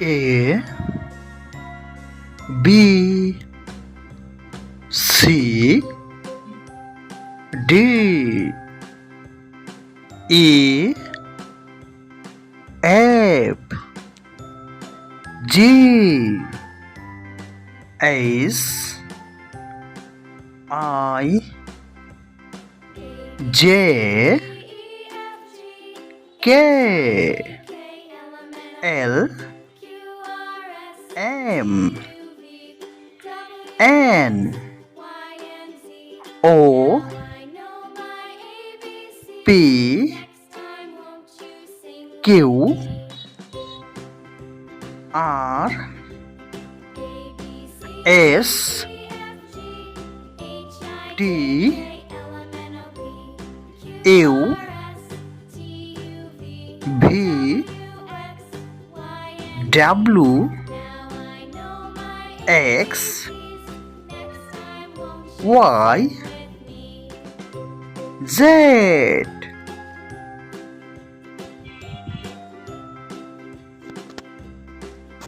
A B C D E F G H I J K L M N O P Q R S T U V W X Y Z.